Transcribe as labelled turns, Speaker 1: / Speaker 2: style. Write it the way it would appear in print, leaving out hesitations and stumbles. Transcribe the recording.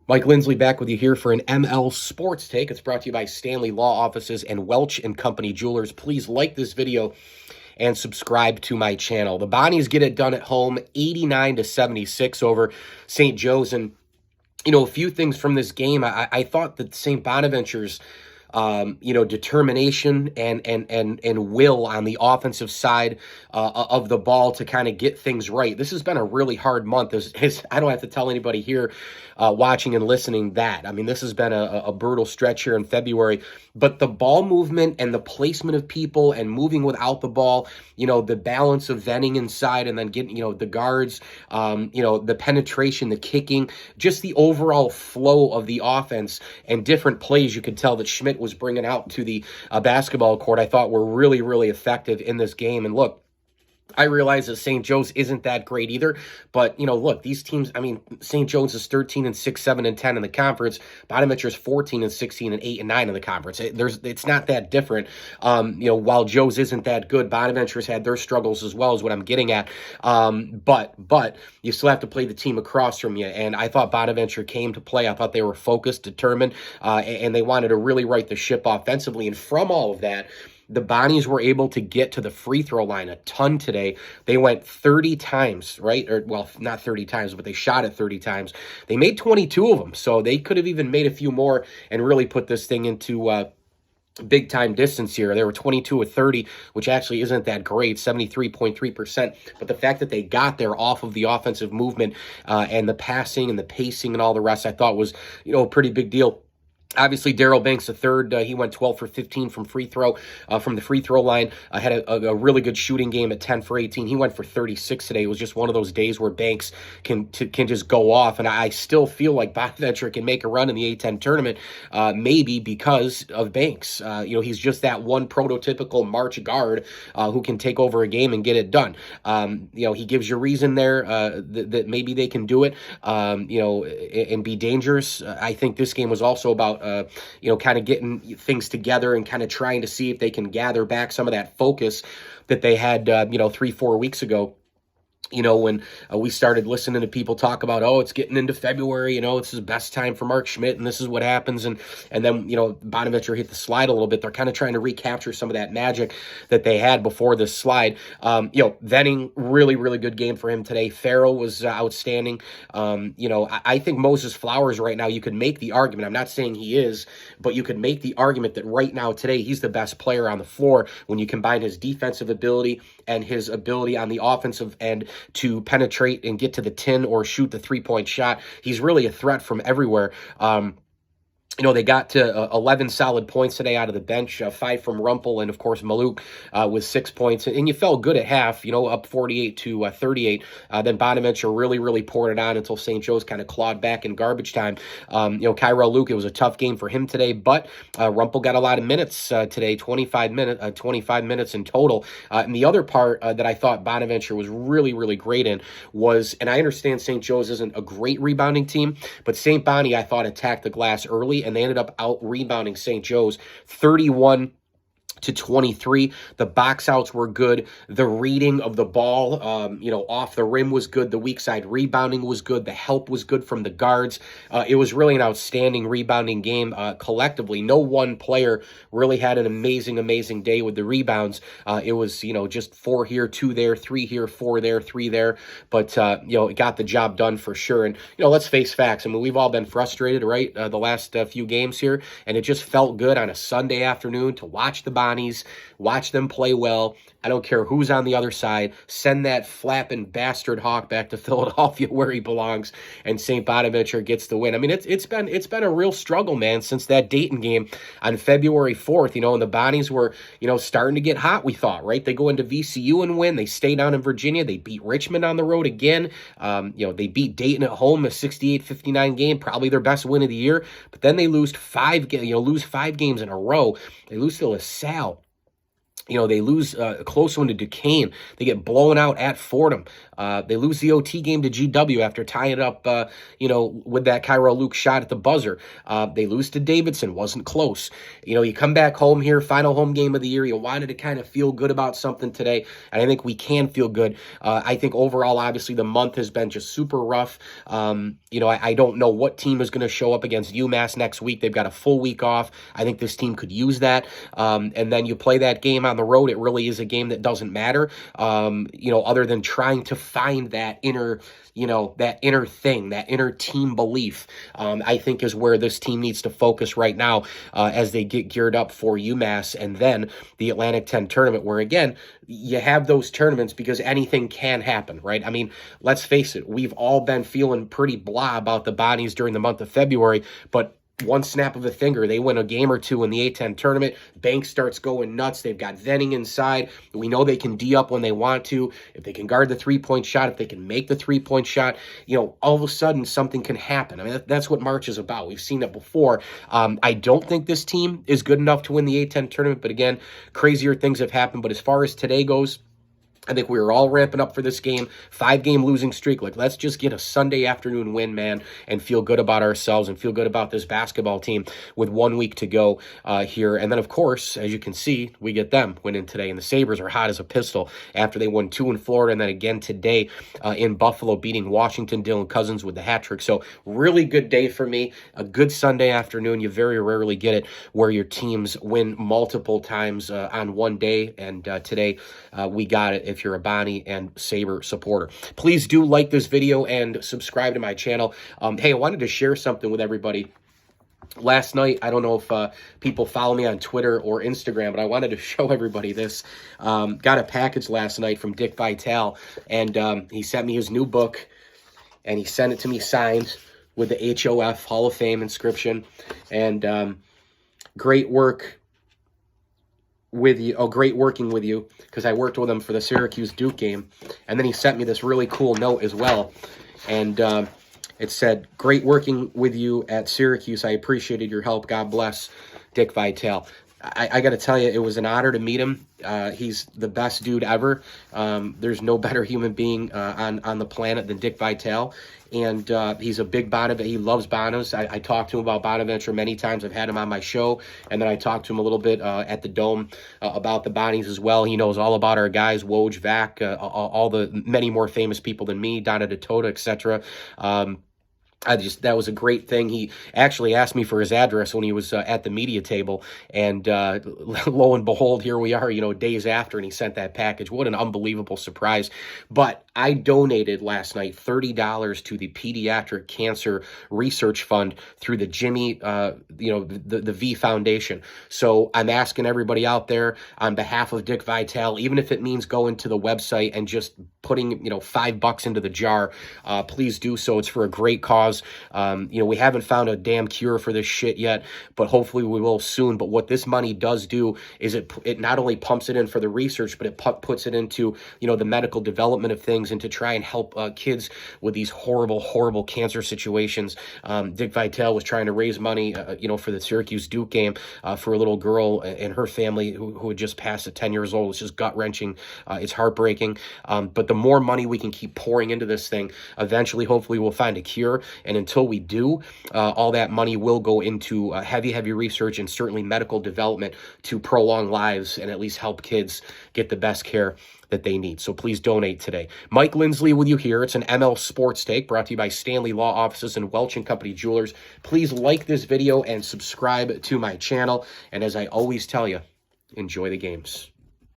Speaker 1: Mike Lindsley back with you here for an ML Sports Take. It's brought to you by Stanley Law Offices and Welch and Company Jewelers. Please like this video and subscribe to my channel. The Bonnies get it done at home, 89-76 over St. Joe's. And, a few things from this game. I thought that St. Bonaventure's determination and will on the offensive side of the ball to kind of get things right. This has been a really hard month. I don't have to tell anybody here watching and listening that. I mean, this has been a brutal stretch here in February, but the ball movement and the placement of people and moving without the ball, the balance of venting inside and then getting, the guards, the penetration, the kicking, just the overall flow of the offense and different plays you could tell that Schmidt was bringing out to the basketball court, I thought were really, really effective in this game. And look, I realize that St. Joe's isn't that great either, but, look, these teams, St. Joe's is 13-6, 7-10 in the conference. Bonaventure is 14-16 and 8-9 in the conference. It's not that different. While Joe's isn't that good, Bonaventure's had their struggles as well, is what I'm getting at. But you still have to play the team across from you, and I thought Bonaventure came to play. I thought they were focused, determined, and they wanted to really right the ship offensively, and from all of that, the Bonnies were able to get to the free throw line a ton today. They went 30 times, right? Or, well, not 30 times, but they shot it 30 times. They made 22 of them, so they could have even made a few more and really put this thing into big-time distance here. They were 22 of 30, which actually isn't that great, 73.3%. But the fact that they got there off of the offensive movement and the passing and the pacing and all the rest, I thought was, a pretty big deal. Obviously, Daryl Banks III, he went 12 for 15 from the free throw line. Had a really good shooting game at 10 for 18. He went for 36 today. It was just one of those days where Banks can just go off. And I still feel like Bonaventure can make a run in the A10 tournament, maybe because of Banks. He's just that one prototypical March guard who can take over a game and get it done. He gives you reason there that maybe they can do it, and be dangerous. I think this game was also about kind of getting things together and kind of trying to see if they can gather back some of that focus that they had, 3-4 weeks ago. When we started listening to people talk about, it's getting into February, this is the best time for Mark Schmidt, and this is what happens. And then, Bonaventure hit the slide a little bit. They're kind of trying to recapture some of that magic that they had before this slide. Venning, really, really good game for him today. Farrell was outstanding. I think Moses Flowers right now, you could make the argument, I'm not saying he is, but you could make the argument that right now today, he's the best player on the floor when you combine his defensive ability and his ability on the offensive end to penetrate and get to the 10 or shoot the three-point shot. He's really a threat from everywhere. They got to 11 solid points today out of the bench, 5 from Rumpel, and, of course, Maluk with 6 points. And you felt good at half, up 48-38. Then Bonaventure really, really poured it on until St. Joe's kind of clawed back in garbage time. Kyrell Luke, it was a tough game for him today, but Rumpel got a lot of minutes today, 25 minutes in total. And the other part that I thought Bonaventure was really, really great in was, and I understand St. Joe's isn't a great rebounding team, but St. Bonnie, I thought, attacked the glass early, and they ended up out-rebounding St. Joe's 31-23. The box outs were good. The reading of the ball, off the rim was good. The weak side rebounding was good. The help was good from the guards. It was really an outstanding rebounding game collectively. No one player really had an amazing, amazing day with the rebounds. It was, just 4 here, 2 there, 3 here, 4 there, 3 there. But, it got the job done for sure. And, let's face facts. We've all been frustrated, right, the last few games here. And it just felt good on a Sunday afternoon to watch the Bonnies, watch them play well. I don't care who's on the other side. Send that flapping bastard Hawk back to Philadelphia where he belongs, and St. Bonaventure gets the win. It's been a real struggle, man, since that Dayton game on February 4th, and the Bonnies were, starting to get hot, we thought, right? They go into VCU and win. They stay down in Virginia. They beat Richmond on the road again. They beat Dayton at home, a 68-59 game, probably their best win of the year. But then they lose 5 games in a row. They lose to LaSalle. They lose a close one to Duquesne. They get blown out at Fordham. They lose the OT game to GW after tying it up, with that Cairo Luke shot at the buzzer. They lose to Davidson, wasn't close. You come back home here, final home game of the year. You wanted to kind of feel good about something today, and I think we can feel good. I think overall, obviously, the month has been just super rough. I don't know what team is going to show up against UMass next week. They've got a full week off. I think this team could use that. And then you play that game on the road. It really is a game that doesn't matter, other than trying to find that inner thing, that inner team belief, I think is where this team needs to focus right now as they get geared up for UMass and then the Atlantic 10 tournament, where, again, you have those tournaments because anything can happen, right? I mean, let's face it, we've all been feeling pretty blah about the Bonnies during the month of February, but one snap of a finger, they win a game or two in the A10 tournament. Banks starts going nuts. They've got Venning inside. We know they can D up when they want to. If they can guard the three-point shot, if they can make the three-point shot, all of a sudden something can happen. I mean, that's what March is about. We've seen it before. I don't think this team is good enough to win the A10 tournament, but again, crazier things have happened. But as far as today goes, I think we were all ramping up for this game. 5-game losing streak. Let's just get a Sunday afternoon win, man, and feel good about ourselves and feel good about this basketball team with 1 week to go here. And then, of course, as you can see, we get them winning today. And the Sabres are hot as a pistol after they won 2 in Florida and then again today in Buffalo, beating Washington. Dylan Cousins with the hat trick. So really good day for me. A good Sunday afternoon. You very rarely get it where your teams win multiple times on one day. And today we got it if you're a Bonnie and Sabre supporter. Please do like this video and subscribe to my channel. Hey, I wanted to share something with everybody. Last night, I don't know if people follow me on Twitter or Instagram, but I wanted to show everybody this. Got a package last night from Dick Vitale, and he sent me his new book, and he sent it to me signed with the HOF Hall of Fame inscription. And great work with you. Oh, great working with you, because I worked with him for the Syracuse-Duke game. And then he sent me this really cool note as well. And it said, great working with you at Syracuse. I appreciated your help. God bless, Dick Vitale. I got to tell you, it was an honor to meet him. He's the best dude ever. There's no better human being on the planet than Dick Vitale. And he's a big Bonaventure. He loves Bonos. I talked to him about Bonaventure many times. I've had him on my show. And then I talked to him a little bit at the Dome about the Bonnies as well. He knows all about our guys, Woj, Vac, all the many more famous people than me, Donna DeTota, etc. That was a great thing. He actually asked me for his address when he was at the media table, and lo and behold, here we are, days after, and he sent that package. What an unbelievable surprise. But I donated last night $30 to the Pediatric Cancer Research Fund through the Jimmy, the V Foundation. So I'm asking everybody out there on behalf of Dick Vitale, even if it means going to the website and just putting, $5 into the jar, please do so. It's for a great cause. We haven't found a damn cure for this shit yet, but hopefully we will soon. But what this money does do is it not only pumps it in for the research, but it puts it into, the medical development of things and to try and help kids with these horrible, horrible cancer situations. Dick Vitale was trying to raise money, for the Syracuse-Duke game for a little girl and her family who had just passed at 10 years old. It's just gut-wrenching. It's heartbreaking. But the more money we can keep pouring into this thing, eventually, hopefully, we'll find a cure. And until we do, all that money will go into heavy, heavy research and certainly medical development to prolong lives and at least help kids get the best care that they need. So please donate today. Mike Lindsley with you here. It's an ML Sports Take brought to you by Stanley Law Offices and Welch & Company Jewelers. Please like this video and subscribe to my channel. And as I always tell you, enjoy the games.